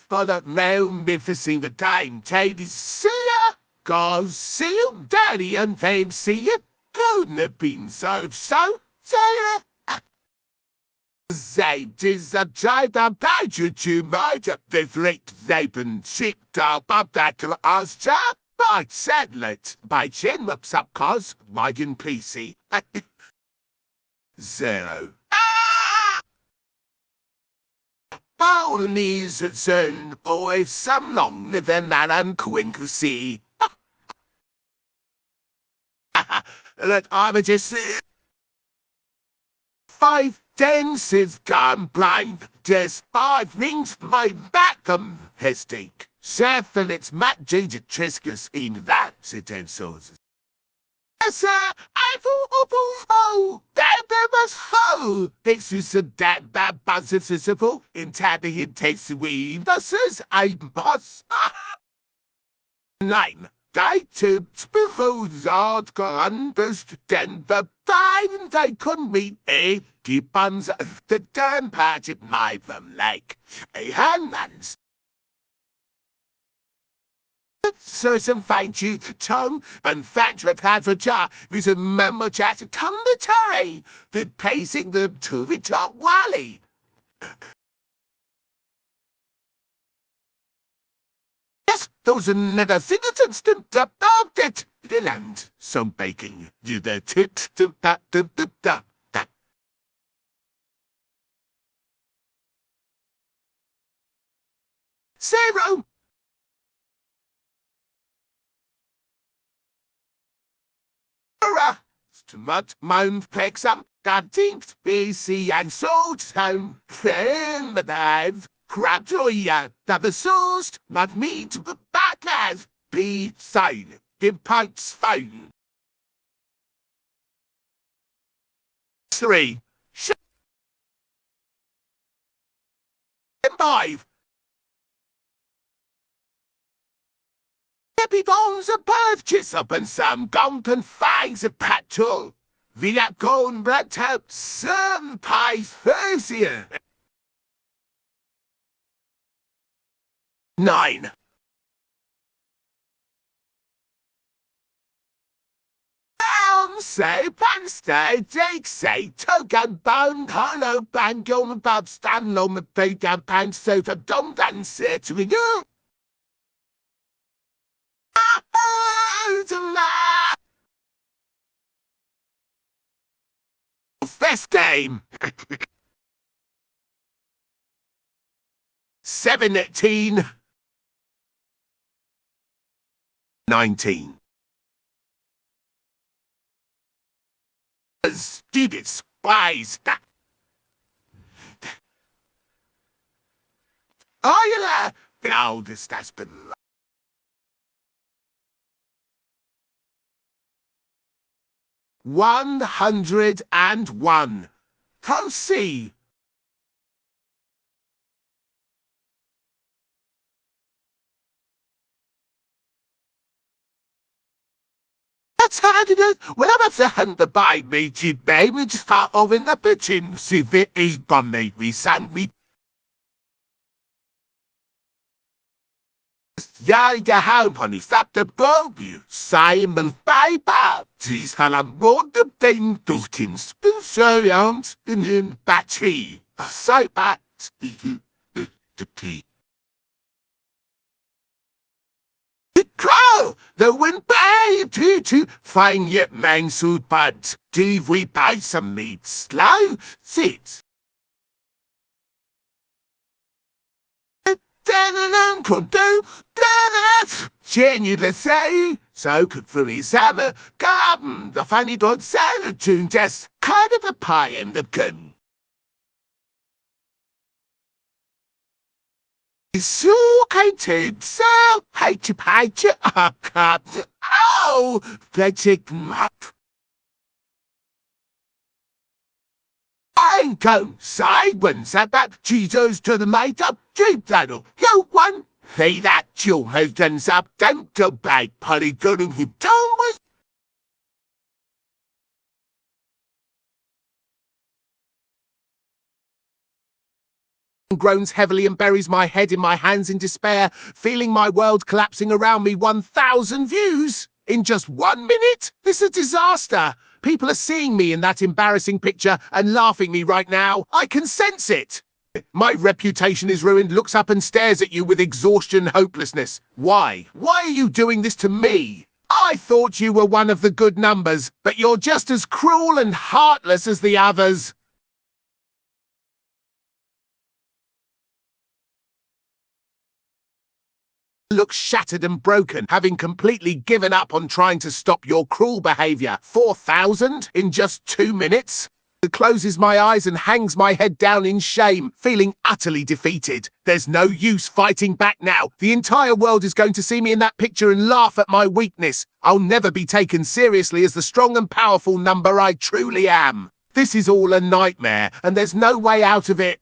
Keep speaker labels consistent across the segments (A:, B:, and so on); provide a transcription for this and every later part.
A: For the magnificent the time, Teddy see ya. Go see you, daddy and fame see ya. Couldn't have been so, say ya. Zeit is a child of danger to my different Leben schickt up that as job by satellite by chin ups up cause Wagen PC 0. Polynese zone boy some long living man and quink see. That I'm just 5 dances gone blind, just 5 rings my back hestate. 7 it's Matt Ginger Triscus in that utensils. Sir, that was ho! This is a that buzzes visible in tabby it takes away. This is a boss. 9. They tipped before Zard gone burst Denver. Time they couldn't meet a buns the damn part of my from lake. A hangman's. So some fine tooth tongue and fat repad for jar with a memo chat tongue the terry, the pacing the to the top wally. Yes, those another thing at instant about it. The land, some baking, you the tit to that. 0. Smut Mount picks up 13th BC and sold home. Then the dive, crab joya, the sourced, mud meat, the back as be sign, give pints phone. 3. 5. Happy bones of purchase up and some golden fangs of petrol. Via gone blacked out some pies first here. 9. Say, Panstay, Jake say, Togan Bone, Harlow, Bangon, Bob Stanlow, McBagan, Pan Sofa, Dom Dancer to you. First game. 17. 19. Stupid spies. Are you there? The oldest has been 101. Proceed. That's how it is. When I'm at the hand the by me, baby, just start over in the bitchin', see if it is gonna make me send me. Jag home, honey, stop the bobby. Simon Piper. She's had a modern thing to him. So young, in him, battery. So bad. The tea. The crow, the wind bay to find your man suit buds. Do we buy some meat? Slow, sit. Could do that. Genuinely say, so could for his hammer, garden, the funny dog salad tune, just kind of a pie in the gun. So hated, so hate you, oh, magic map. I go sideways about Jesus to the mate up Jeep Daddle. You one, say that your husband's up, don't go back, Polly, go to him, Thomas. Groans heavily and buries my head in my hands in despair, feeling my world collapsing around me. 1,000 views in just 1 minute? This is a disaster. People are seeing me in that embarrassing picture and laughing me right now. I can sense it. My reputation is ruined. Looks up and stares at you with exhaustion and hopelessness. Why? Why are you doing this to me? I thought you were one of the good numbers, but you're just as cruel and heartless as the others. Looks shattered and broken, having completely given up on trying to stop your cruel behaviour. 4,000 in just 2 minutes? It closes my eyes and hangs my head down in shame, feeling utterly defeated. There's no use fighting back now. The entire world is going to see me in that picture and laugh at my weakness. I'll never be taken seriously as the strong and powerful number I truly am. This is all a nightmare, and there's no way out of it.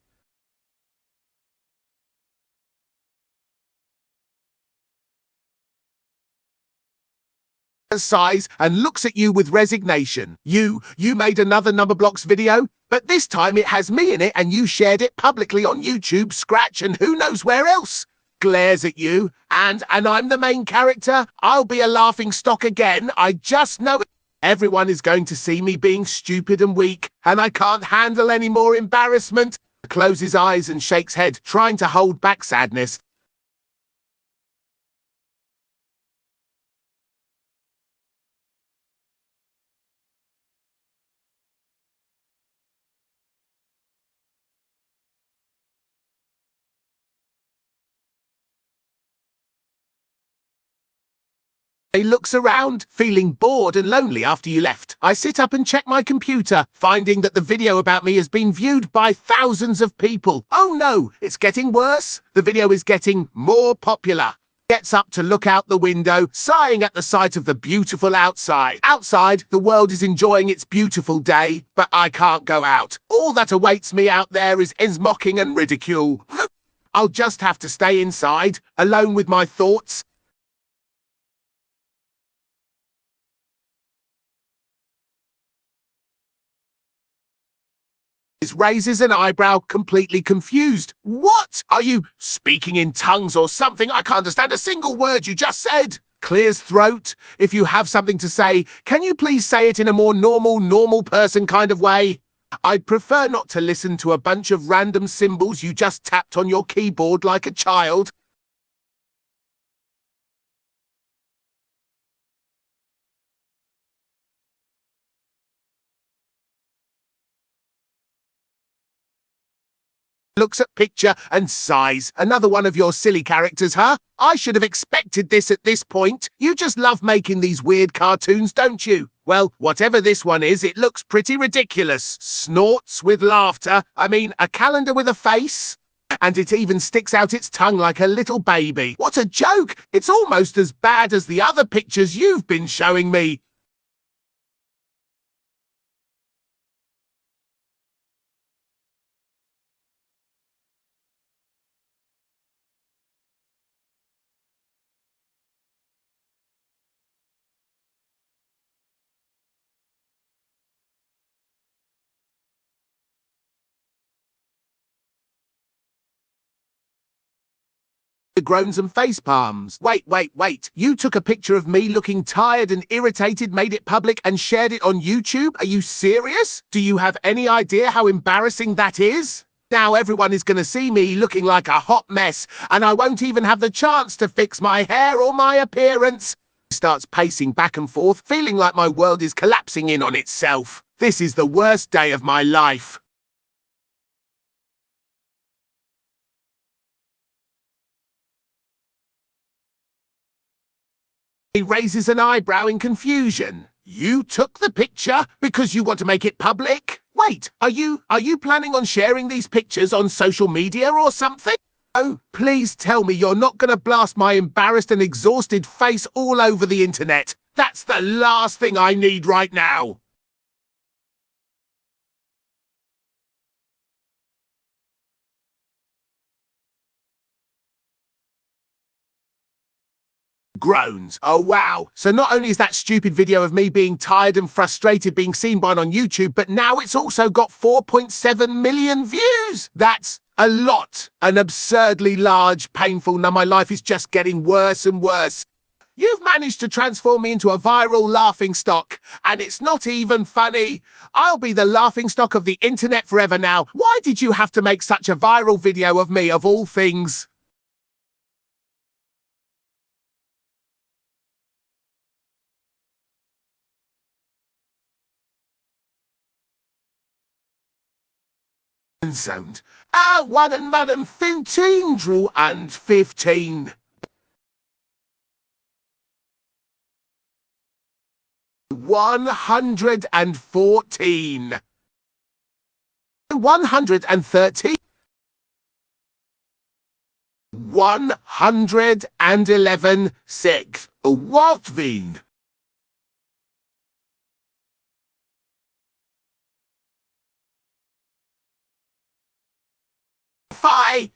A: Sighs and looks at you with resignation. You made another Numberblocks video, but this time it has me in it and you shared it publicly on YouTube, Scratch, and who knows where else. Glares at you, and I'm the main character. I'll be a laughing stock again. I just know it. Everyone is going to see me being stupid and weak, and I can't handle any more embarrassment. Closes eyes and shakes head, trying to hold back sadness. He looks around, feeling bored and lonely after you left. I sit up and check my computer, finding that the video about me has been viewed by thousands of people. Oh no, it's getting worse. The video is getting more popular. Gets up to look out the window, sighing at the sight of the beautiful outside. Outside, the world is enjoying its beautiful day, but I can't go out. All that awaits me out there is mocking and ridicule. I'll just have to stay inside, alone with my thoughts. Raises an eyebrow, completely confused. What? Are you speaking in tongues or something? I can't understand a single word you just said. Clears throat. If you have something to say, can you please say it in a more normal person kind of way? I'd prefer not to listen to a bunch of random symbols you just tapped on your keyboard like a child. Looks at picture and sighs. Another one of your silly characters, huh? I should have expected this at this point. You just love making these weird cartoons, don't you? Well, whatever this one is, it looks pretty ridiculous. Snorts with laughter. I mean, a calendar with a face? And it even sticks out its tongue like a little baby. What a joke! It's almost as bad as the other pictures you've been showing me. Groans and face palms. Wait. You took a picture of me looking tired and irritated, made it public, and shared it on YouTube? Are you serious? Do you have any idea how embarrassing that is? Now everyone is going to see me looking like a hot mess, and I won't even have the chance to fix my hair or my appearance. Starts pacing back and forth, feeling like my world is collapsing in on itself. This is the worst day of my life. He raises an eyebrow in confusion. You took the picture because you want to make it public? Wait, are you planning on sharing these pictures on social media or something? Oh, please tell me you're not going to blast my embarrassed and exhausted face all over the internet. That's the last thing I need right now. groans. Oh wow. So not only is that stupid video of me being tired and frustrated being seen by on YouTube, but now it's also got 4.7 million views. That's a lot. An absurdly large, painful. Now my life is just getting worse and worse. You've managed to transform me into a viral laughingstock, and it's not even funny. I'll be the laughingstock of the internet forever now. Why did you have to make such a viral video of me, of all things? Sound. 115 drew and 15. 114. 113. 111 six. What veen? Fi.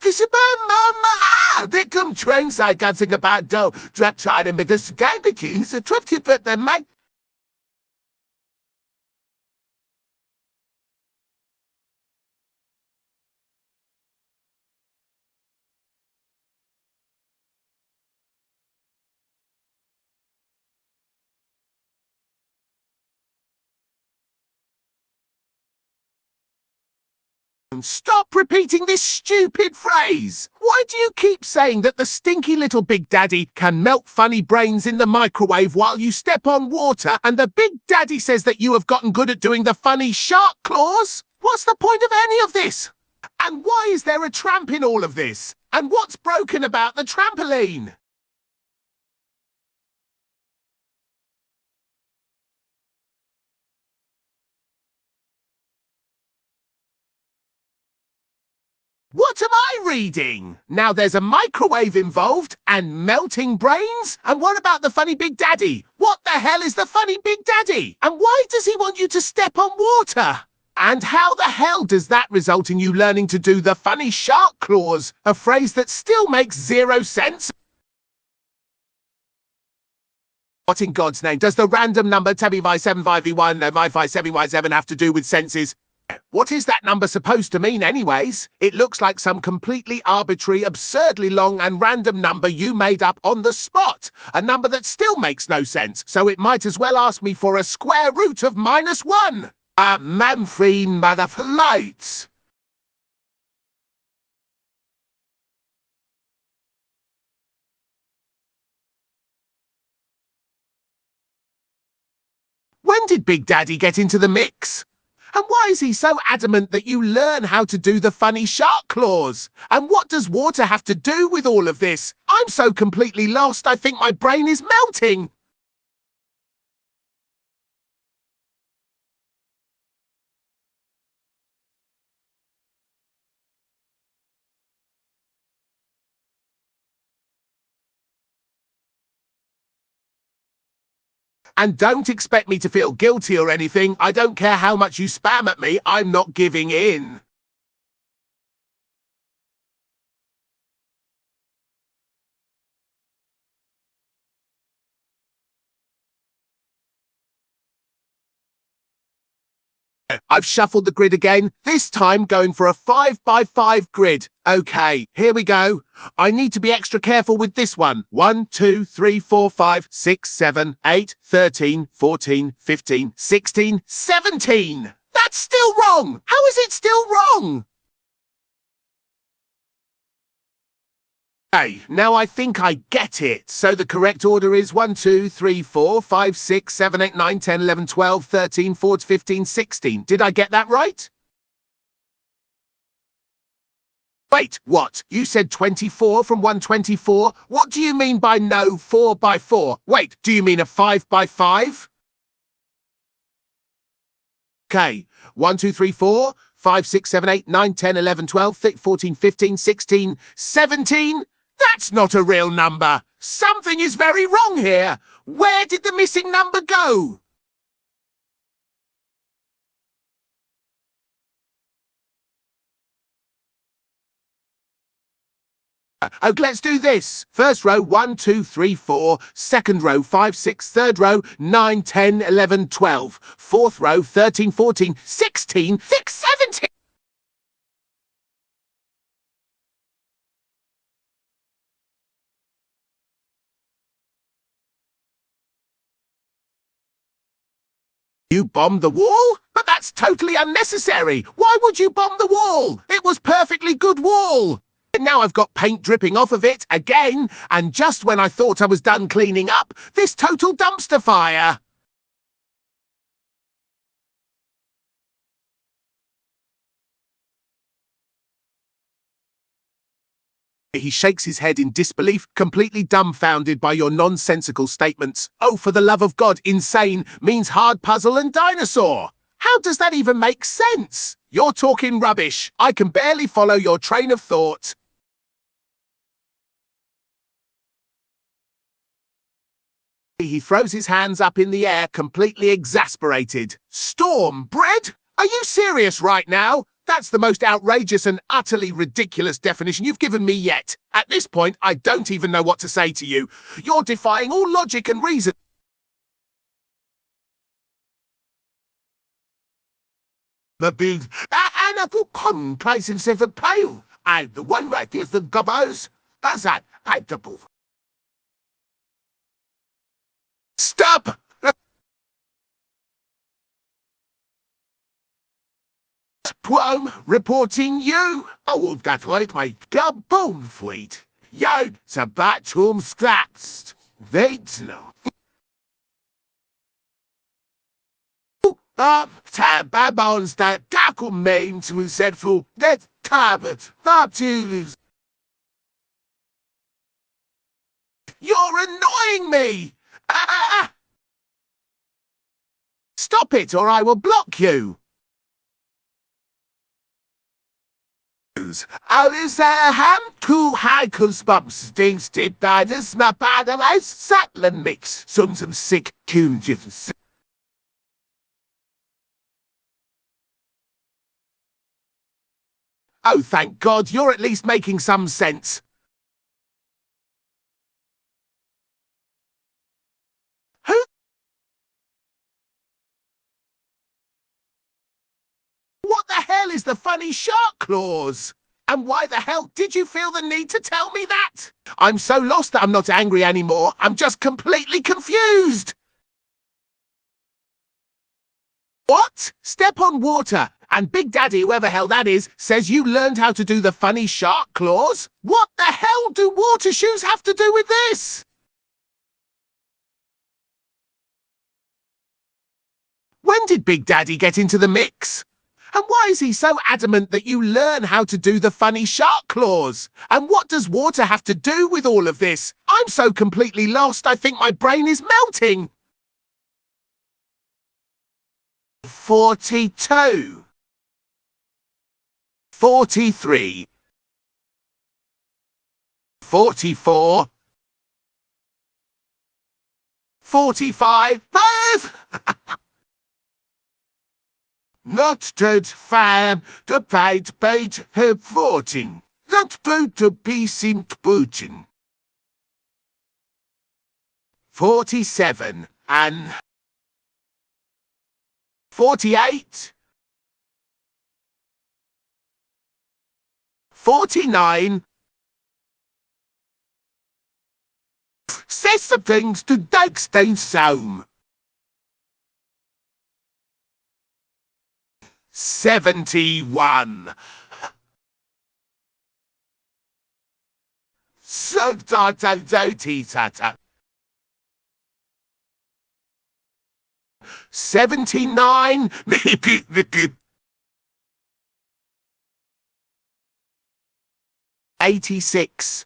A: This about mama. There come trains I can't think about dough. Drop tried him because guy the keys are tripped but the mic. Stop repeating this stupid phrase! Why do you keep saying that the stinky little Big Daddy can melt funny brains in the microwave while you step on water, and the Big Daddy says that you have gotten good at doing the funny shark claws? What's the point of any of this? And why is there a tramp in all of this? And what's broken about the trampoline? What am I reading? Now there's a microwave involved and melting brains? And what about the funny Big Daddy? What the hell is the funny Big Daddy? And why does he want you to step on water? And how the hell does that result in you learning to do the funny shark claws? A phrase that still makes zero sense. What in God's name does the random number 7v1 and 7v7 have to do with senses? What is that number supposed to mean anyways? It looks like some completely arbitrary, absurdly long and random number you made up on the spot. A number that still makes no sense, so it might as well ask me for a square root of -1. Manfrey motherflights. When did Big Daddy get into the mix? And why is he so adamant that you learn how to do the funny shark claws? And what does water have to do with all of this? I'm so completely lost, I think my brain is melting. And don't expect me to feel guilty or anything. I don't care how much you spam at me, I'm not giving in. I've shuffled the grid again, this time going for a 5x5 grid. Okay, here we go. I need to be extra careful with this one. 1, 2, 3, 4, 5, 6, 7, 8, 13, 14, 15, 16, 17. That's still wrong. How is it still wrong? Hey, now I think I get it. So the correct order is 1, 2, 3, 4, 5, 6, 7, 8, 9, 10, 11, 12, 13, 14, 15, 16. Did I get that right? Wait, what? You said 24 from 124? What do you mean by no 4x4? Wait, do you mean a 5x5? Okay, 1, 2, 3, 4, 5, 6, 7, 8, 9, 10, 11, 12, 13, 14, 15, 16, 17? That's not a real number. Something is very wrong here. Where did the missing number go? Okay, let's do this. First row, 1, 2, 3, 4. Second row, 5, 6. Third row, 9, 10, 11, 12. Fourth row, 13, 14, 16, 17. You bombed the wall? But that's totally unnecessary. Why would you bomb the wall? It was perfectly good wall. Now I've got paint dripping off of it again, and just when I thought I was done cleaning up, this total dumpster fire. He shakes his head in disbelief, completely dumbfounded by your nonsensical statements. Oh, for the love of God, insane means hard puzzle and dinosaur. How does that even make sense? You're talking rubbish. I can barely follow your train of thought. He throws his hands up in the air, completely exasperated. Storm bread? Are you serious right now? That's the most outrageous and utterly ridiculous definition you've given me yet. At this point, I don't even know what to say to you. You're defying all logic and reason. The big animal complacency of a pale. And the one right is the gobos. That's that palatable. Stop! Plum reporting you. Oh, that right, my bone fleet. Yo, sabatum scratched. Wait no. Tababons that tackle main to said for that tablet. Not to. You're annoying me. Stop it, or I will block you. Alles ham two hikers bumps things did by this mapadalis Satland mix. Some sick tunges. Oh, thank God, you're at least making some sense. Who? What the hell is the funny shark clause? And why the hell did you feel the need to tell me that? I'm so lost that I'm not angry anymore. I'm just completely confused. What? Step on water. And Big Daddy, whoever hell that is, says you learned how to do the funny shark clause? What the hell do water shoes have to do with this? When did Big Daddy get into the mix? And why is he so adamant that you learn how to do the funny shark clause? And what does water have to do with all of this? I'm so completely lost, I think my brain is melting. 42. 43. 44. 45. 5. Not dead fam, the paid her 14. That boat to be seemed bootin. 47 and 48. 49. Says some things to Dagstein Soam. 71. So tata. 79. 86.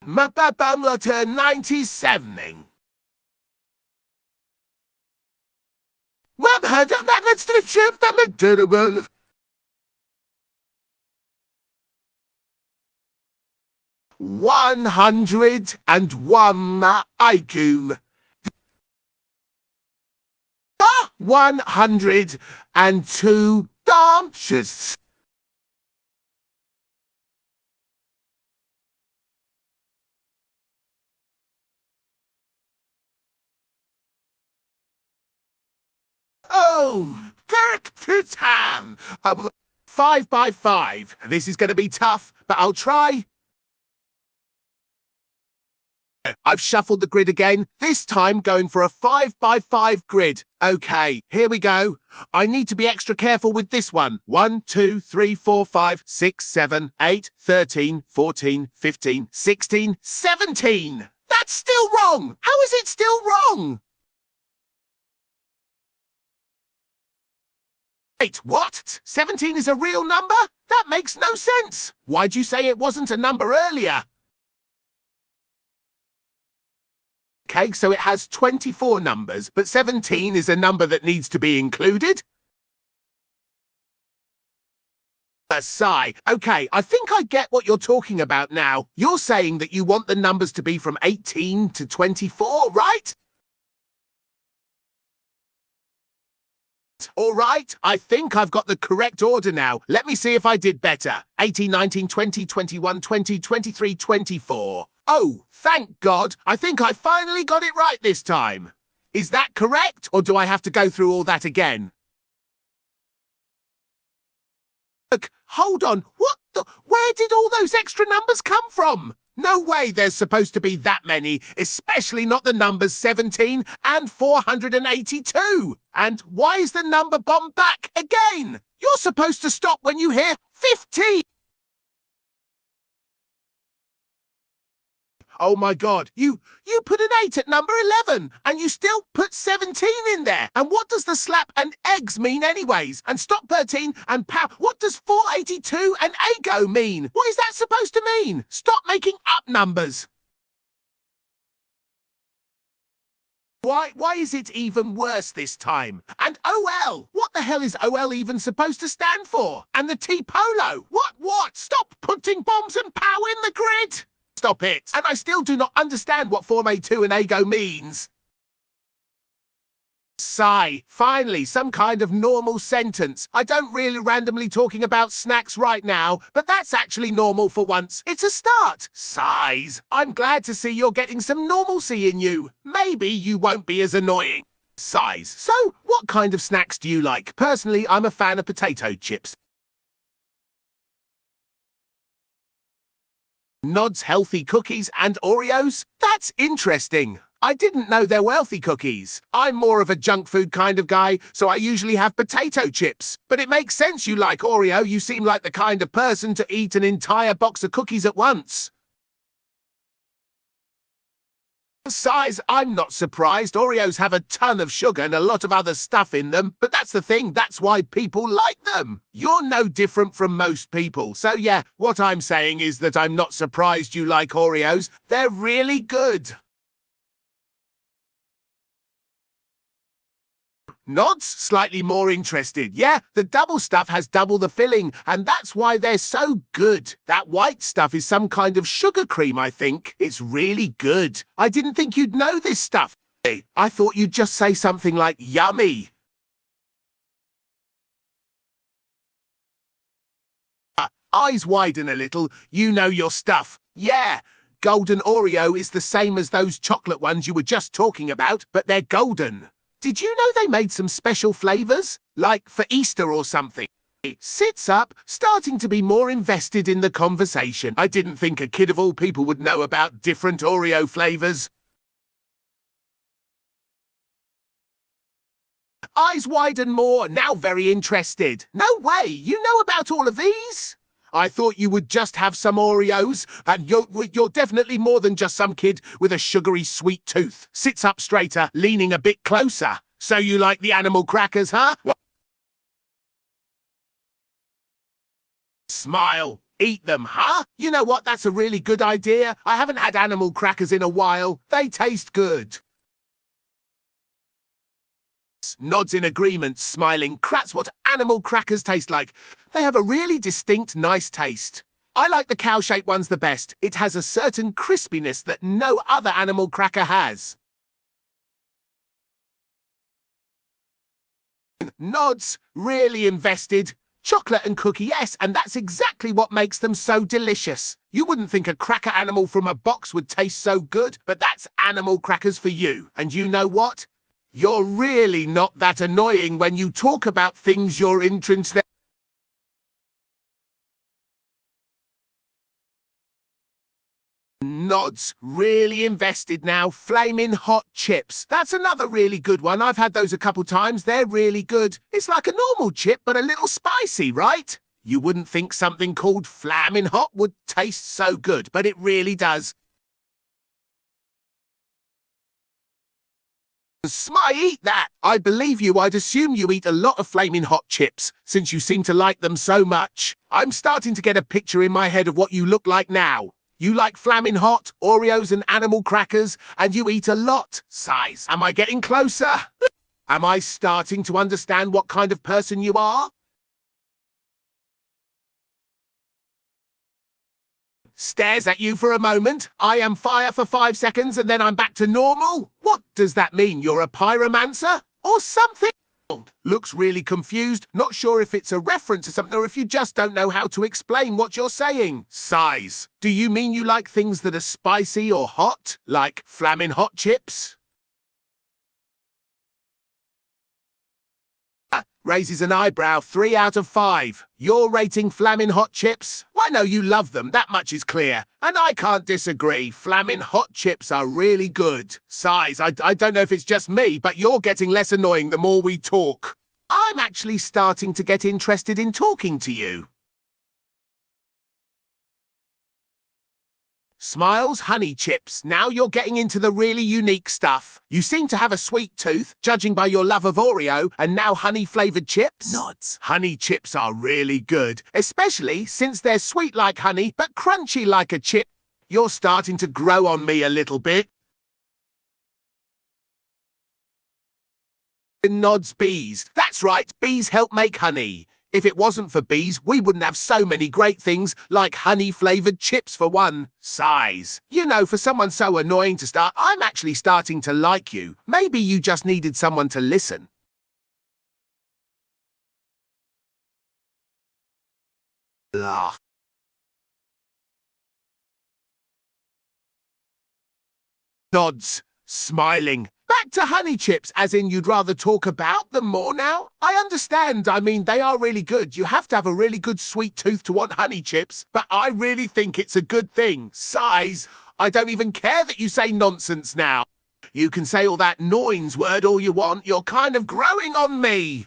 A: Mapapamlata 97. Well, that's the ship that looked terrible. 101 IQ. 102 dancers. boom! Kirk-tam! 5 by 5. This is going to be tough, but I'll try. I've shuffled the grid again, this time going for a 5 by 5 grid. Okay, here we go. I need to be extra careful with this one. 1, 2, 3, 4, 5, 6, 7, 8, 13, 14, 15, 16, 17. That's still wrong. How is it still wrong? Wait, what? 17 is a real number? That makes no sense. Why'd you say it wasn't a number earlier? Okay, so it has 24 numbers, but 17 is a number that needs to be included? A sigh. Okay, I think I get what you're talking about now. You're saying that you want the numbers to be from 18 to 24, right? All right, I think I've got the correct order now. Let me see if I did better. 18, 19, 20, 21, 20, 23, 24. Oh, thank God. I think I finally got it right this time. Is that correct, or do I have to go through all that again? Look, hold on. What the? Where did all those extra numbers come from? No way there's supposed to be that many, especially not the numbers 17 and 482. And why is the number bomb back again? You're supposed to stop when you hear 15. Oh my God, you put an 8 at number 11, and you still put 17 in there. And what does the slap and eggs mean anyways? And stop 13 and pow, what does 482 and ago mean? What is that supposed to mean? Stop making up numbers. Why is it even worse this time? And OL, what the hell is OL even supposed to stand for? And the T-Polo, what? Stop putting bombs and pow in the grid. Stop it. And I still do not understand what Form A2 and AGO means. Sigh. Finally, some kind of normal sentence. I don't really randomly talking about snacks right now, but that's actually normal for once. It's a start. Sighs. I'm glad to see you're getting some normalcy in you. Maybe you won't be as annoying. Sighs. So, what kind of snacks do you like? Personally, I'm a fan of potato chips. Nod's healthy cookies and Oreos? That's interesting. I didn't know they're healthy cookies. I'm more of a junk food kind of guy, so I usually have potato chips. But it makes sense you like Oreo. You seem like the kind of person to eat an entire box of cookies at once. Besides, I'm not surprised. Oreos have a ton of sugar and a lot of other stuff in them, but that's the thing, that's why people like them. You're no different from most people. So yeah, what I'm saying is that I'm not surprised you like Oreos. They're really good. Nod's slightly more interested. Yeah, the double stuff has double the filling, and that's why they're so good. That white stuff is some kind of sugar cream, I think. It's really good. I didn't think you'd know this stuff. I thought you'd just say something like yummy. Eyes widen a little. You know your stuff. Yeah. Golden Oreo is the same as those chocolate ones you were just talking about, but they're golden. Did you know they made some special flavors? Like for Easter or something? It sits up, starting to be more invested in the conversation. I didn't think a kid of all people would know about different Oreo flavors. Eyes widen more, now very interested. No way, you know about all of these? I thought you would just have some Oreos, and you're definitely more than just some kid with a sugary sweet tooth. Sits up straighter, leaning a bit closer. So you like the animal crackers, huh? Smile. Eat them, huh? You know what, that's a really good idea. I haven't had animal crackers in a while. They taste good. Nods in agreement, smiling. That's what animal crackers taste like. They have a really distinct, nice taste. I like the cow-shaped ones the best. It has a certain crispiness that no other animal cracker has. Nods, really invested. Chocolate and cookie, yes, and that's exactly what makes them so delicious. You wouldn't think a cracker animal from a box would taste so good, but that's animal crackers for you. And you know what? You're really not that annoying when you talk about things you're interested. Nods, really invested now. Flaming hot chips. That's another really good one. I've had those a couple times. They're really good. It's like a normal chip, but a little spicy, right? You wouldn't think something called flaming hot would taste so good, but it really does. I eat that. I believe you. I'd assume you eat a lot of flaming hot chips, since you seem to like them so much. I'm starting to get a picture in my head of what you look like now. You like flaming hot, Oreos and animal crackers, and you eat a lot. Size. Am I getting closer? Am I starting to understand what kind of person you are? Stares at you for a moment. I am fire for 5 seconds and then I'm back to normal? What does that mean? You're a pyromancer? Or something? Looks really confused, not sure if it's a reference to something or if you just don't know how to explain what you're saying. Size. Do you mean you like things that are spicy or hot? Like flaming hot chips? Raises an eyebrow. 3 out of 5. You're rating flaming hot chips? I know you love them, that much is clear. And I can't disagree. Flaming hot chips are really good. Size, I don't know if it's just me, but you're getting less annoying the more we talk. I'm actually starting to get interested in talking to you. Smiles, honey chips. Now you're getting into the really unique stuff. You seem to have a sweet tooth, judging by your love of Oreo, and now honey-flavored chips? Nods. Honey chips are really good, especially since they're sweet like honey, but crunchy like a chip. You're starting to grow on me a little bit. Nods. Bees. That's right, bees help make honey. If it wasn't for bees, we wouldn't have so many great things, like honey-flavored chips for one. Size. You know, for someone so annoying to start, I'm actually starting to like you. Maybe you just needed someone to listen. Ugh. Nods. Smiling. Back to honey chips, as in you'd rather talk about them more now? I understand, I mean, they are really good. You have to have a really good sweet tooth to want honey chips, but I really think it's a good thing. Size. I don't even care that you say nonsense now. You can say all that noins word all you want, you're kind of growing on me.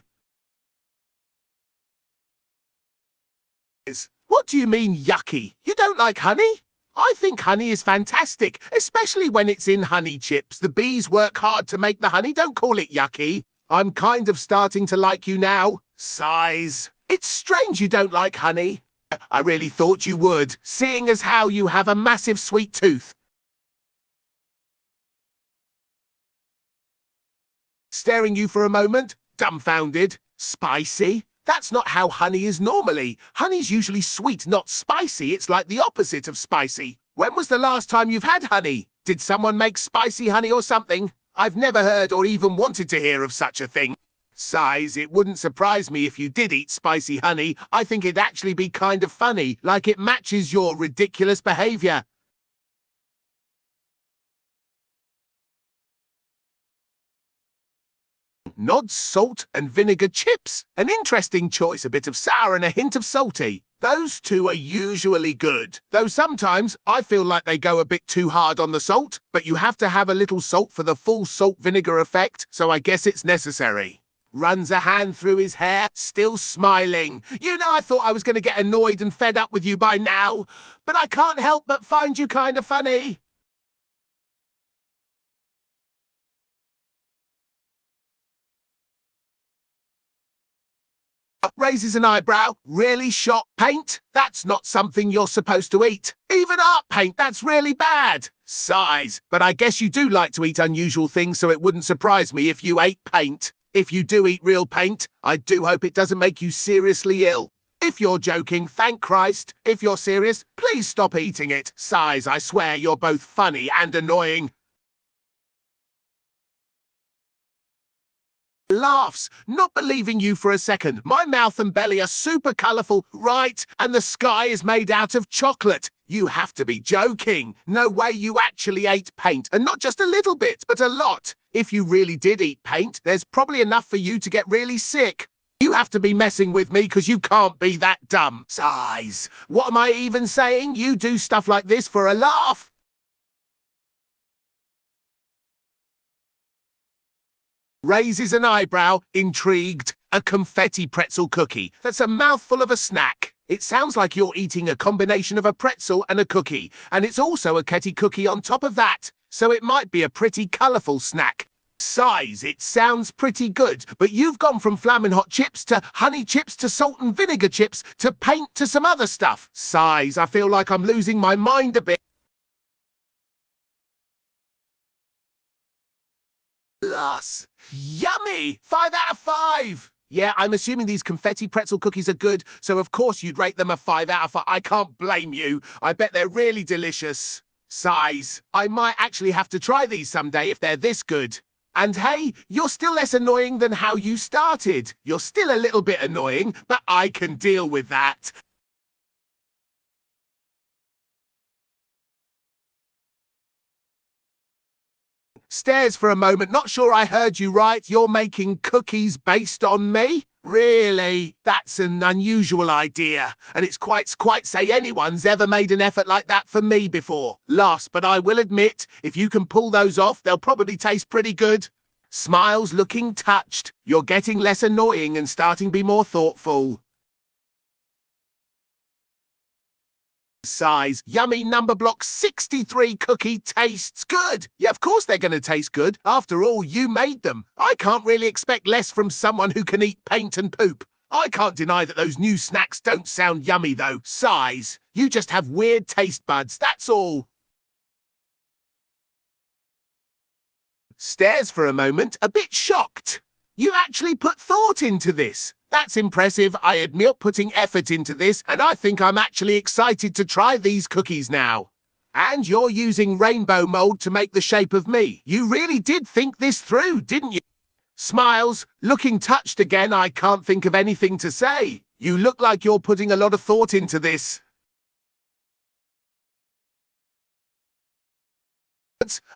A: What do you mean, yucky? You don't like honey? I think honey is fantastic, especially when it's in honey chips. The bees work hard to make the honey, don't call it yucky. I'm kind of starting to like you now. Size. It's strange you don't like honey. I really thought you would, seeing as how you have a massive sweet tooth. Staring you for a moment, dumbfounded. Spicy? That's not how honey is normally. Honey's usually sweet, not spicy. It's like the opposite of spicy. When was the last time you've had honey? Did someone make spicy honey or something? I've never heard or even wanted to hear of such a thing. Size, it wouldn't surprise me if you did eat spicy honey. I think it'd actually be kind of funny, like it matches your ridiculous behavior. Nods. Salt and vinegar chips. An interesting choice, a bit of sour and a hint of salty. Those two are usually good, though sometimes I feel like they go a bit too hard on the salt, but you have to have a little salt for the full salt vinegar effect, so I guess it's necessary. Runs a hand through his hair, still smiling. You know, I thought I was going to get annoyed and fed up with you by now, but I can't help but find you kind of funny. Raises an eyebrow. Really? Shot paint? That's not something you're supposed to eat. Even art paint, that's really bad. Size. But I guess you do like to eat unusual things, so it wouldn't surprise me if you ate paint. If you do eat real paint, I do hope it doesn't make you seriously ill. If you're joking, thank Christ. If you're serious, please stop eating it. Size, I swear you're both funny and annoying. Laughs, not believing you for a second. My mouth and belly are super colourful, right? And the sky is made out of chocolate. You have to be joking. No way you actually ate paint. And not just a little bit, but a lot. If you really did eat paint, there's probably enough for you to get really sick. You have to be messing with me because you can't be that dumb. Size. What am I even saying? You do stuff like this for a laugh. Raises an eyebrow, intrigued. A confetti pretzel cookie. That's a mouthful of a snack. It sounds like you're eating a combination of a pretzel and a cookie, and it's also a ketty cookie on top of that, so it might be a pretty colourful snack. Size, it sounds pretty good, but you've gone from Flamin' Hot chips to honey chips to salt and vinegar chips to paint to some other stuff. Size, I feel like I'm losing my mind a bit. Plus, yummy! 5 out of 5! Yeah, I'm assuming these confetti pretzel cookies are good, so of course you'd rate them a 5 out of 5. I can't blame you. I bet they're really delicious. Size, I might actually have to try these someday if they're this good. And hey, you're still less annoying than how you started. You're still a little bit annoying, but I can deal with that. Stares for a moment, not sure I heard you right. You're making cookies based on me? Really? That's an unusual idea, and it's quite say anyone's ever made an effort like that for me before. Last, but I will admit, if you can pull those off, they'll probably taste pretty good. Smiles looking touched. You're getting less annoying and starting to be more thoughtful. Size, yummy number block 63 cookie tastes good. Yeah, of course they're going to taste good. After all, you made them. I can't really expect less from someone who can eat paint and poop. I can't deny that those new snacks don't sound yummy though. Size, you just have weird taste buds, that's all. Stares for a moment, a bit shocked. You actually put thought into this. That's impressive. I admit putting effort into this, and I think I'm actually excited to try these cookies now. And you're using rainbow mold to make the shape of me. You really did think this through, didn't you? Smiles, looking touched again. I can't think of anything to say. You look like you're putting a lot of thought into this.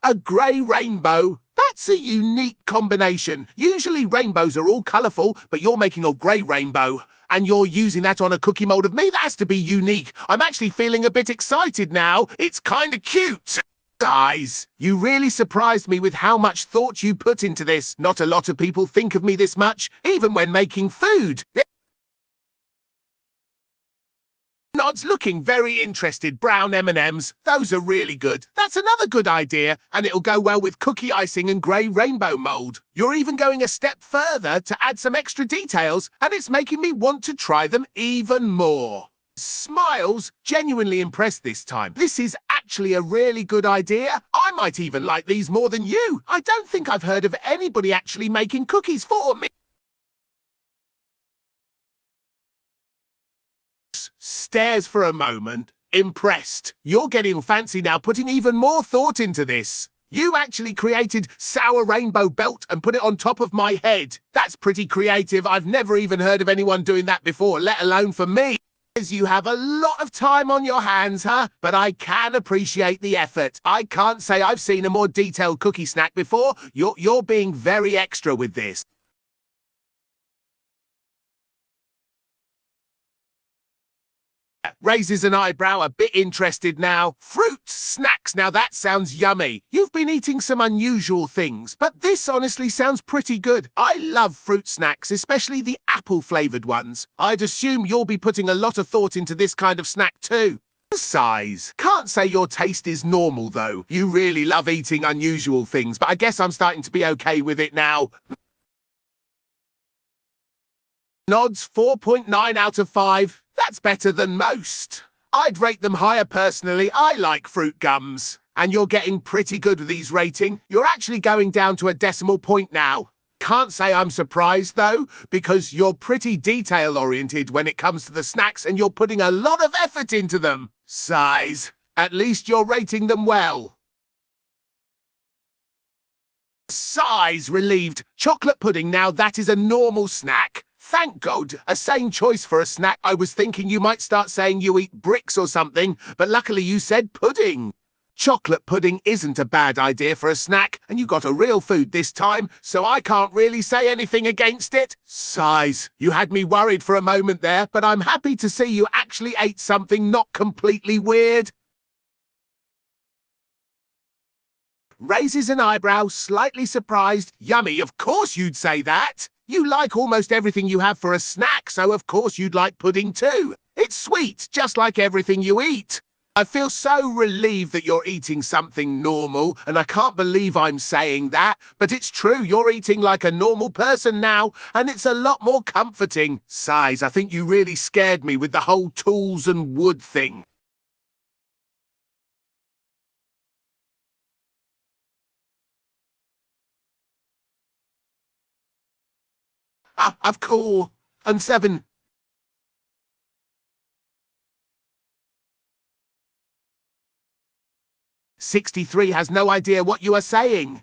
A: A grey rainbow. That's a unique combination. Usually rainbows are all colourful, but you're making a grey rainbow. And you're using that on a cookie mould of me? That has to be unique. I'm actually feeling a bit excited now. It's kind of cute. Guys, you really surprised me with how much thought you put into this. Not a lot of people think of me this much, even when making food. Nod's looking very interested. Brown M&Ms. Those are really good. That's another good idea, and it'll go well with cookie icing and grey rainbow mould. You're even going a step further to add some extra details, and it's making me want to try them even more. Smiles, genuinely impressed this time. This is actually a really good idea. I might even like these more than you. I don't think I've heard of anybody actually making cookies for me. Stares for a moment, impressed. You're getting fancy now, putting even more thought into this. You actually created sour rainbow belt and put it on top of my head. That's pretty creative. I've never even heard of anyone doing that before, let alone for me. You have a lot of time on your hands, huh? But I can appreciate the effort. I can't say I've seen a more detailed cookie snack before. You're being very extra with this. Raises an eyebrow, a bit interested now. Fruit snacks, now that sounds yummy. You've been eating some unusual things, but this honestly sounds pretty good. I love fruit snacks, especially the apple-flavoured ones. I'd assume you'll be putting a lot of thought into this kind of snack too. Size. Can't say your taste is normal though. You really love eating unusual things, but I guess I'm starting to be okay with it now. Nods 4.9 out of 5. That's better than most. I'd rate them higher personally. I like fruit gums. And you're getting pretty good with these rating. You're actually going down to a decimal point now. Can't say I'm surprised though, because you're pretty detail-oriented when it comes to the snacks and you're putting a lot of effort into them. Size. At least you're rating them well. Sighs relieved. Chocolate pudding, now that is a normal snack. Thank God, a sane choice for a snack. I was thinking you might start saying you eat bricks or something, but luckily you said pudding. Chocolate pudding isn't a bad idea for a snack, and you got a real food this time, so I can't really say anything against it. Sighs, you had me worried for a moment there, but I'm happy to see you actually ate something not completely weird. Raises an eyebrow, slightly surprised. Yummy, of course you'd say that. You like almost everything you have for a snack, so of course you'd like pudding too. It's sweet, just like everything you eat. I feel so relieved that you're eating something normal, and I can't believe I'm saying that, but it's true, you're eating like a normal person now, and it's a lot more comforting. Sighs, I think you really scared me with the whole tools and wood thing. Of course. And 7. 63 has no idea what you are saying.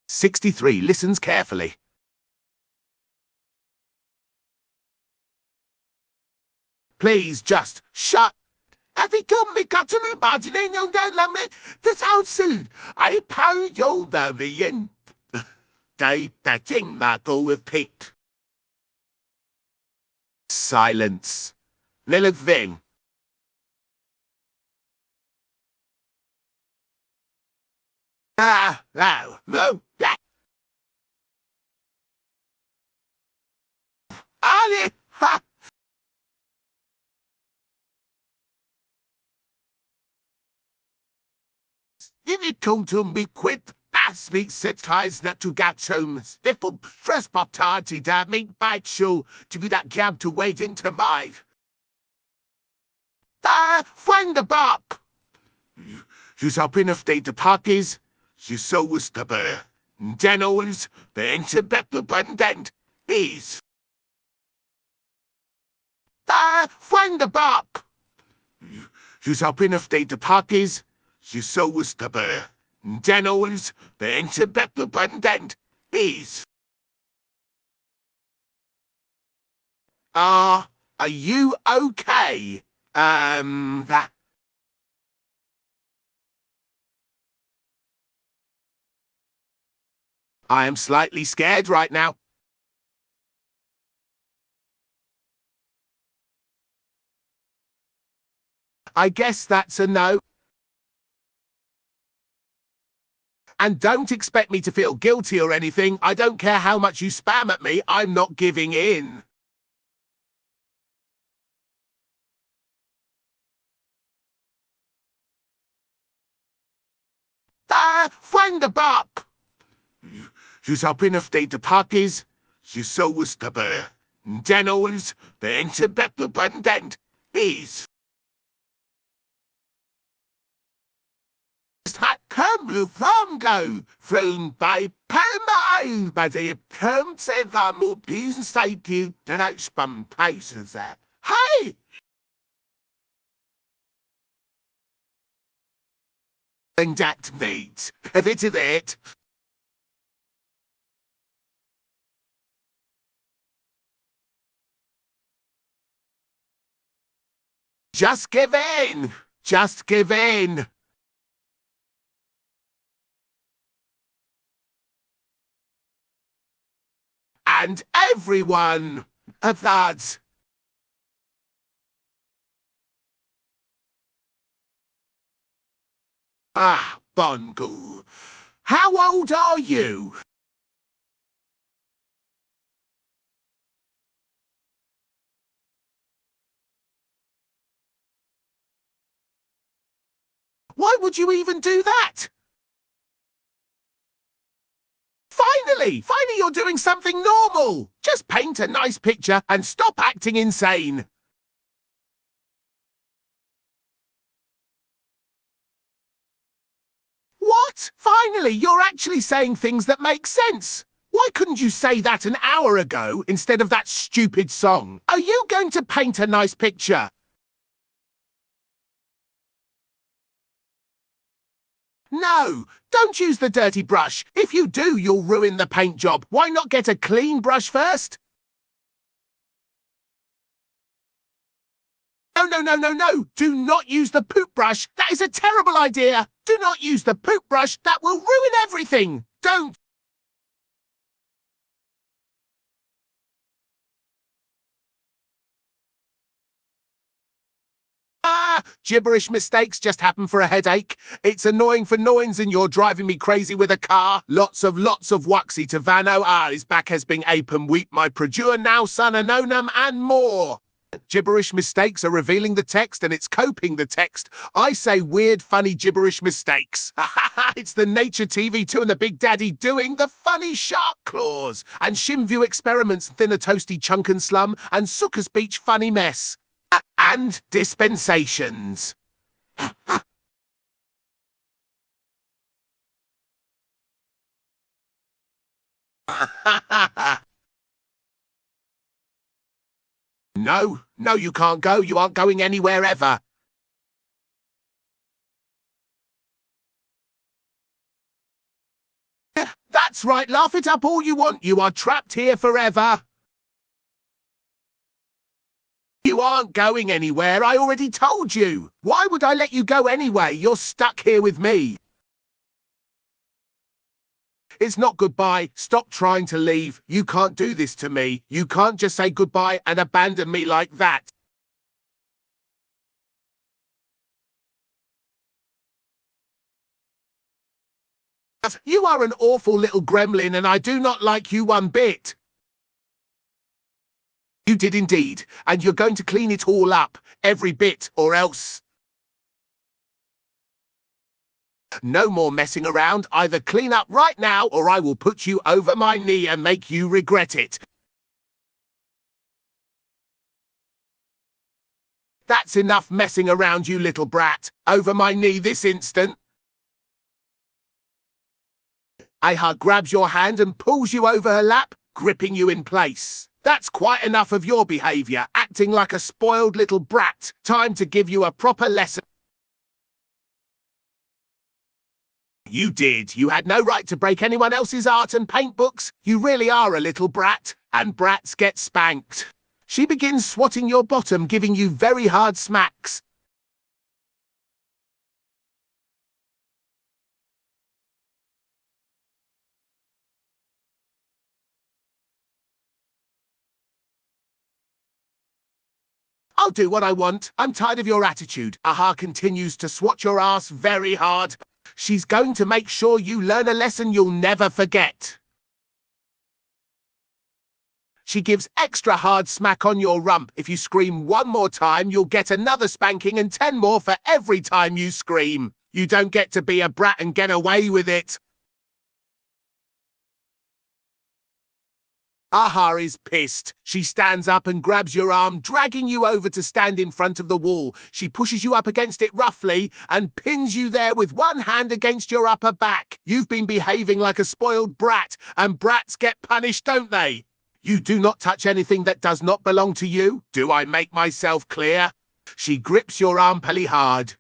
A: 63 listens carefully. Please just shut. Have you come me got to imagining you don't let me? This how soon I power you the in. They that thing that go with Pete. Silence. Little thing. No, yeah. Ali, ha. If you come to me quit, pass me set ties not to get home. Stifle, stress party that make bite show to be that cab to wait into my. Find the bark. You's up in of the parties. You so was the bear. Den always, the enter better abundant. Is. Find the bark. You's up in of the parties. You so was the bear. Den always, the enter better abundant. Is. Are you okay? That. I am slightly scared right now. I guess that's a no. And don't expect me to feel guilty or anything. I don't care how much you spam at me. I'm not giving in. Find the bark. You's up in of the parties. You so was the bear. Den always, the enter better abundant. Is. Come from go from by Palma by the term say the movies say you that spam places there. Hey! And that means if it is it. Just give in. Just give in. And everyone of that. Bongo. How old are you? Why would you even do that? Finally you're doing something normal. Just paint a nice picture and stop acting insane. What? Finally, you're actually saying things that make sense. Why couldn't you say that an hour ago instead of that stupid song? Are you going to paint a nice picture? No, don't use the dirty brush. If you do, you'll ruin the paint job. Why not get a clean brush first? No, no, no, no, no. Do not use the poop brush. That is a terrible idea. Do not use the poop brush. That will ruin everything. Don't. Gibberish mistakes just happen for a headache. It's annoying for noins and you're driving me crazy with a car. Lots of wuxy to vano. His back has been ape and weep my producer now son anonum and more. Gibberish mistakes are revealing the text and it's coping the text. I say weird, funny gibberish mistakes. It's the Nature TV2 and the Big Daddy doing the funny shark claws and Shimview experiments, thinner toasty chunk and slum and Sukkers Beach funny mess. And dispensations. No, no, you can't go. You aren't going anywhere ever. That's right, laugh it up all you want. You are trapped here forever. You aren't going anywhere, I already told you. Why would I let you go anyway? You're stuck here with me. It's not goodbye. Stop trying to leave. You can't do this to me. You can't just say goodbye and abandon me like that. You are an awful little gremlin and I do not like you one bit. You did indeed, and you're going to clean it all up, every bit, or else. No more messing around. Either clean up right now, or I will put you over my knee and make you regret it. That's enough messing around, you little brat. Over my knee this instant. Aha grabs your hand and pulls you over her lap, gripping you in place. That's quite enough of your behaviour, acting like a spoiled little brat. Time to give you a proper lesson. You did. You had no right to break anyone else's art and paint books. You really are a little brat, and brats get spanked. She begins swatting your bottom, giving you very hard smacks. I'll do what I want. I'm tired of your attitude. Aha continues to swat your ass very hard. She's going to make sure you learn a lesson you'll never forget. She gives extra hard smack on your rump. If you scream one more time, you'll get another spanking and 10 more for every time you scream. You don't get to be a brat and get away with it. Aha is pissed. She stands up and grabs your arm, dragging you over to stand in front of the wall. She pushes you up against it roughly and pins you there with one hand against your upper back. You've been behaving like a spoiled brat, and brats get punished, don't they? You do not touch anything that does not belong to you. Do I make myself clear? She grips your arm pretty hard.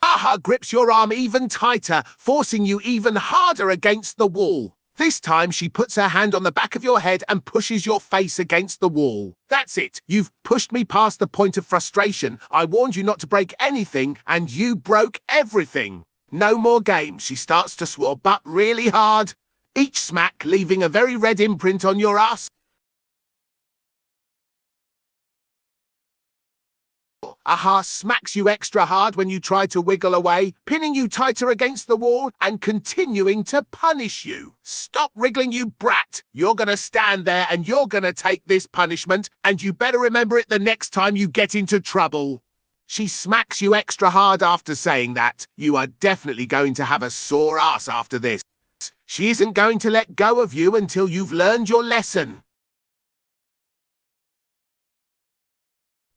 A: Aha grips your arm even tighter, forcing you even harder against the wall. This time she puts her hand on the back of your head and pushes your face against the wall. That's it. You've pushed me past the point of frustration. I warned you not to break anything, and you broke everything. No more games. She starts to swab up really hard. Each smack leaving a very red imprint on your ass. Aha smacks you extra hard when you try to wiggle away, pinning you tighter against the wall and continuing to punish you. Stop wriggling, you brat! You're gonna stand there and you're gonna take this punishment, and you better remember it the next time you get into trouble. She smacks you extra hard after saying that. You are definitely going to have a sore ass after this. She isn't going to let go of you until you've learned your lesson.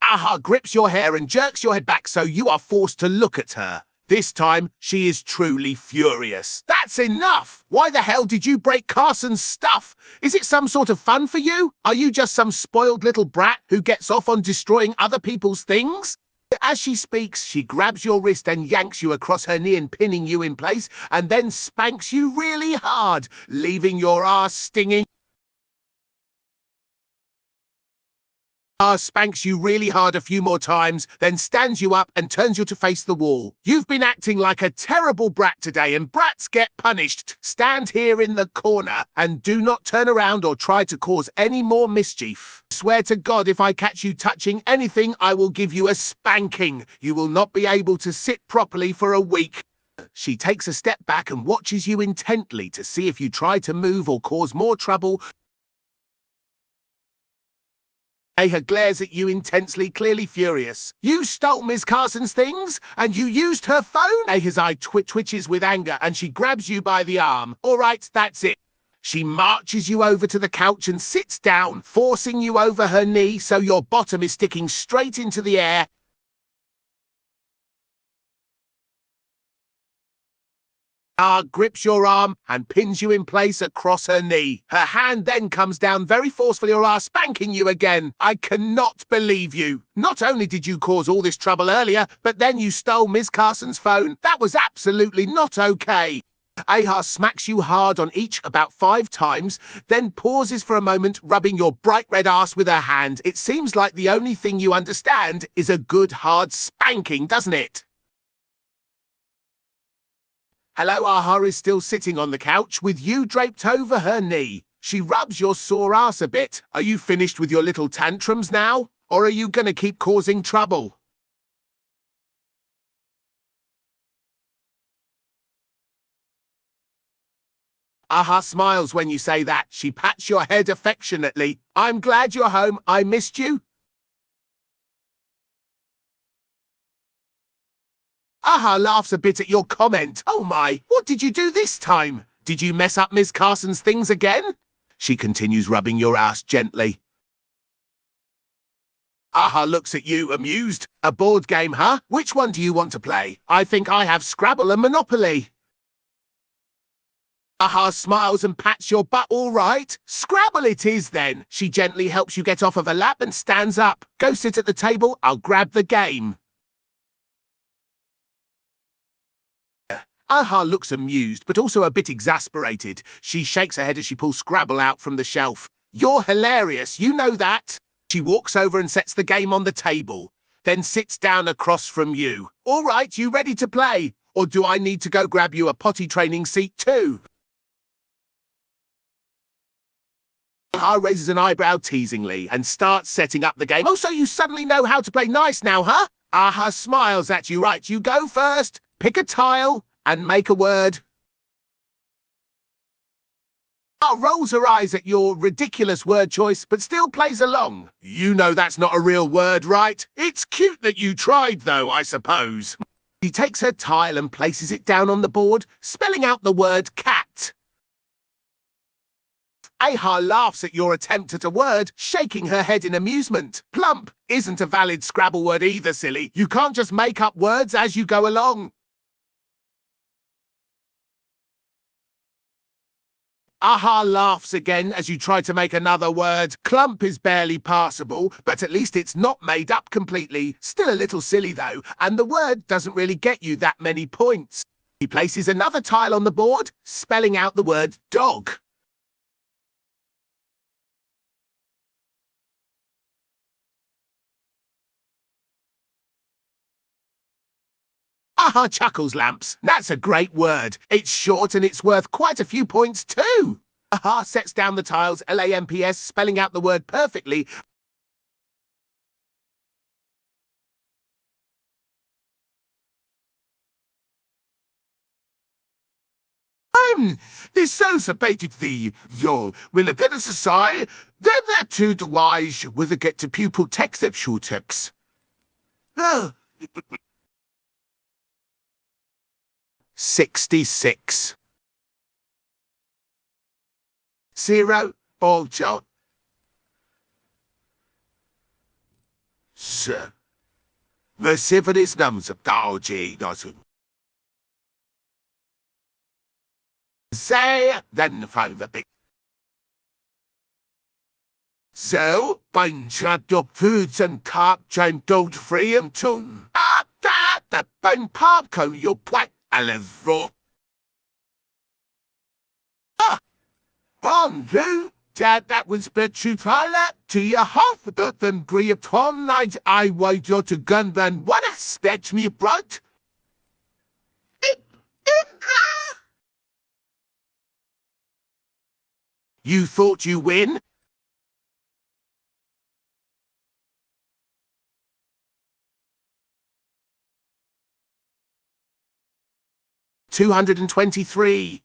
A: Aha grips your hair and jerks your head back so you are forced to look at her. This time, she is truly furious. That's enough! Why the hell did you break Carson's stuff? Is it some sort of fun for you? Are you just some spoiled little brat who gets off on destroying other people's things? As she speaks, she grabs your wrist and yanks you across her knee and pinning you in place, and then spanks you really hard, leaving your ass stinging. Spanks you really hard a few more times, then stands you up and turns you to face the wall. You've been acting like a terrible brat today, and brats get punished. Stand here in the corner and do not turn around or try to cause any more mischief. Swear to God, if I catch you touching anything, I will give you a spanking. You will not be able to sit properly for a week. She takes a step back and watches you intently to see if you try to move or cause more trouble. Aha glares at you intensely, clearly furious. You stole Miss Carson's things, and you used her phone? Aha's eye twitches with anger, and she grabs you by the arm. All right, that's it. She marches you over to the couch and sits down, forcing you over her knee so your bottom is sticking straight into the air. Grips your arm and pins you in place across her knee. Her hand then comes down very forcefully on spanking you again. I cannot believe you. Not only did you cause all this trouble earlier, but then you stole Miss Carson's phone. That was absolutely not okay. Aha smacks you hard on each about 5 times, then pauses for a moment, rubbing your bright red ass with her hand. It seems like the only thing you understand is a good hard spanking, doesn't it? Hello, Aha is still sitting on the couch with you draped over her knee. She rubs your sore ass a bit. Are you finished with your little tantrums now? Or are you gonna keep causing trouble? Aha smiles when you say that. She pats your head affectionately. I'm glad you're home. I missed you. Aha laughs a bit at your comment. Oh my, what did you do this time? Did you mess up Miss Carson's things again? She continues rubbing your ass gently. Aha looks at you, amused. A board game, huh? Which one do you want to play? I think I have Scrabble and Monopoly. Aha smiles and pats your butt. All right. Scrabble it is then. She gently helps you get off of her lap and stands up. Go sit at the table. I'll grab the game. Aha looks amused, but also a bit exasperated. She shakes her head as she pulls Scrabble out from the shelf. You're hilarious, you know that. She walks over and sets the game on the table, then sits down across from you. All right, you ready to play? Or do I need to go grab you a potty training seat too? Aha raises an eyebrow teasingly and starts setting up the game. Oh, so you suddenly know how to play nice now, huh? Aha smiles at you. Right, you go first. Pick a tile and make a word. Rolls her eyes at your ridiculous word choice, but still plays along. You know that's not a real word, right? It's cute that you tried, though, I suppose. She takes her tile and places it down on the board, spelling out the word cat. Aha laughs at your attempt at a word, shaking her head in amusement. Plump isn't a valid Scrabble word either, silly. You can't just make up words as you go along. Aha laughs again as you try to make another word. Clump is barely passable, but at least it's not made up completely. Still a little silly though, and the word doesn't really get you that many points. He places another tile on the board, spelling out the word dog. Aha chuckles lamps. That's a great word. It's short and it's worth quite a few points too. Aha sets down the tiles, LAMPS, spelling out the word perfectly. This so supported thee, yo, will a better society, then that too the wise with a get to pupil text of short text. Oh. 66. 0, ball John. Sir. The seventh numbers of Tao G. Doesn't. Say, then find the big. So, bunch your foods and carp and don't free 'em too. The bun popcorn you play and a raw. Bonjour, Dad, that was Bertrutala to your half of them agree upon night I wait you to gun then what a sketch me bright. You thought you win? 223.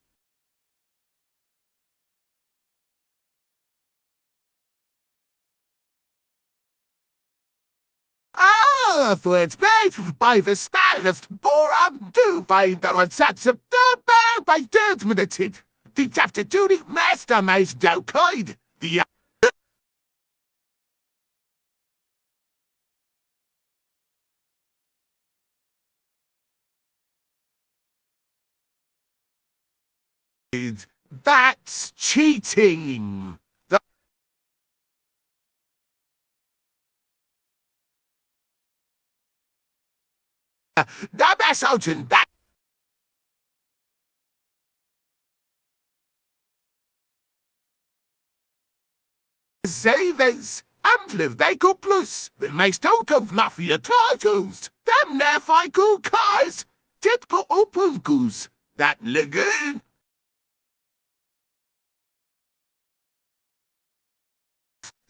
A: For it's made by the stylist Boram do by the resets of the bear by dirt minuted. The after duty master maze do coid. The that's cheating. The best ocean that savers. Ampliv they go plus. The most out of mafia titles. Them there FICO cars. Did put open goose. That lagoon.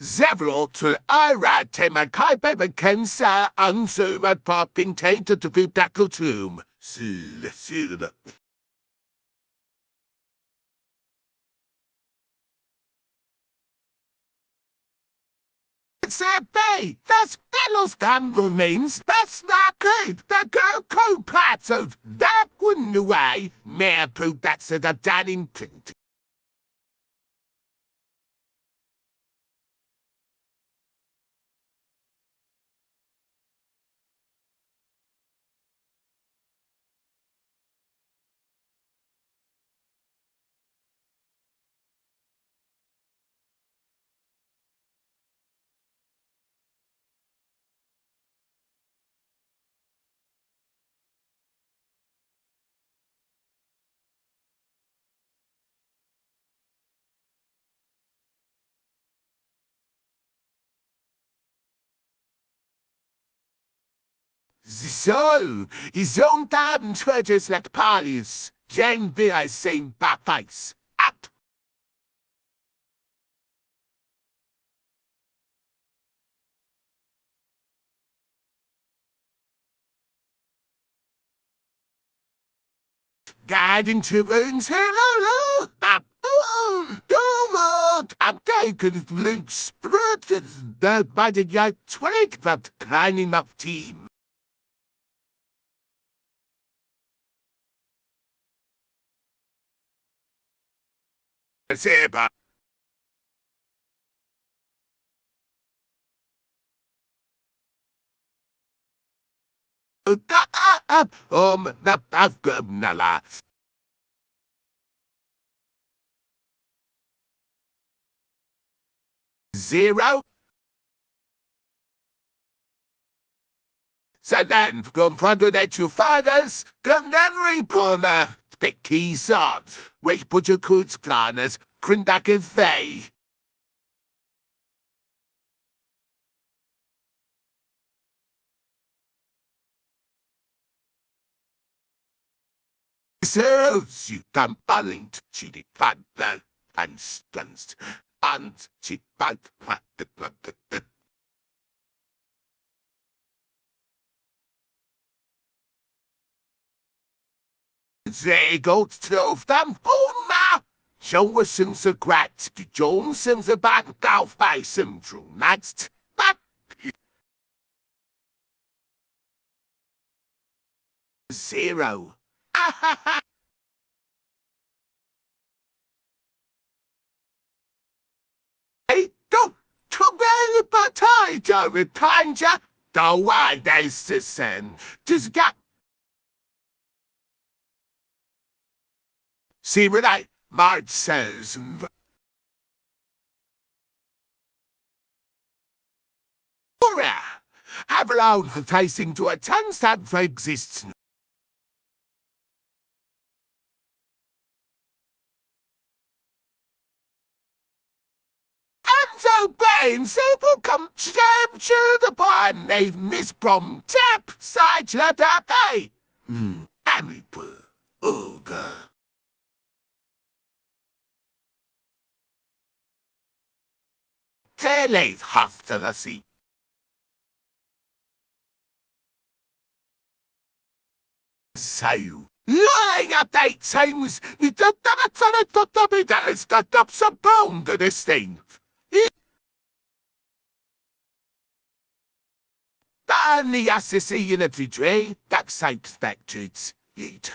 A: Several to Ira Temakai Bebekensa Unsumat Popping Tainted to Vutaku Tomb. Bay, that's Bellows damn remains, that's not good. The girl co-patted, that wouldn't away. Mayor proved that's a danning print. So, his own damn treasures like Paris. Jane be I same back face. Up. Guide into wounds, hello, up. I'm taken Luke Sprut, the body yet twig that climbing up team. Seba. The Afghanala. Zero. So then, confronted at your fathers, come then repona. Picky sod. Wait, put your coots planners, Crindac and Fay. So, you damn ballint, cheated panther, and stuns, and cheat bad. They go to them, oh, show us some secrets, Jones some the back golf by some true next. But zero. Hey, don't come any but I don't retire. The one days to send. Just got. See what I March says. Avalon facing to a timestamp for existence. So brain simple come jam to the barn they've misbrom tap side to the pay. Amipu Uga. Tele's half to the sea. So lying update times with the that has got up some bone to this thing. Only assassin in every day, that side specters. It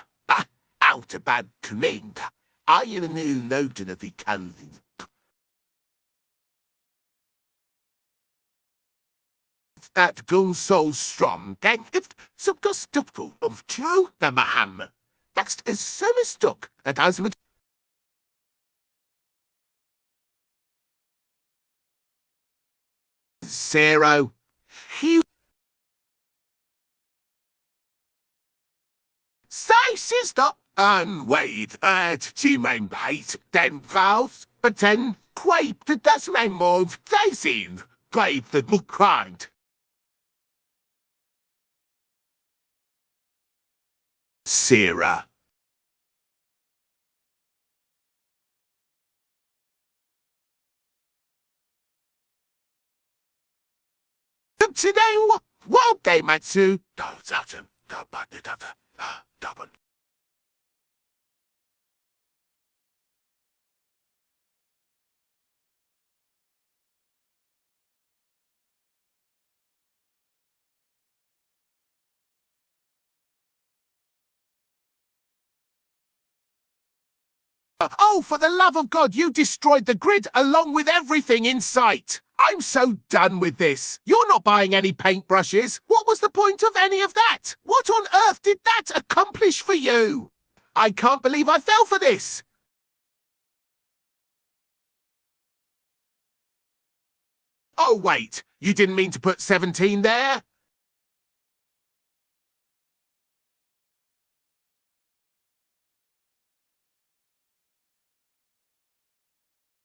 A: out of bad command. I am a new notion of the cannon. That goes so strong, then if so gusto of Joe the Maham. That's is so stuck that as with Zero. He say sister and wait at G-main bait, then valves, but then quape the das man more facing, grave the book cried. Sarah. Today, what day, Matsu? Double. Oh, for the love of God, you destroyed the grid along with everything in sight. I'm so done with this. You're not buying any paintbrushes. What was the point of any of that? What on earth did that accomplish for you? I can't believe I fell for this. Oh, wait. You didn't mean to put 17 there?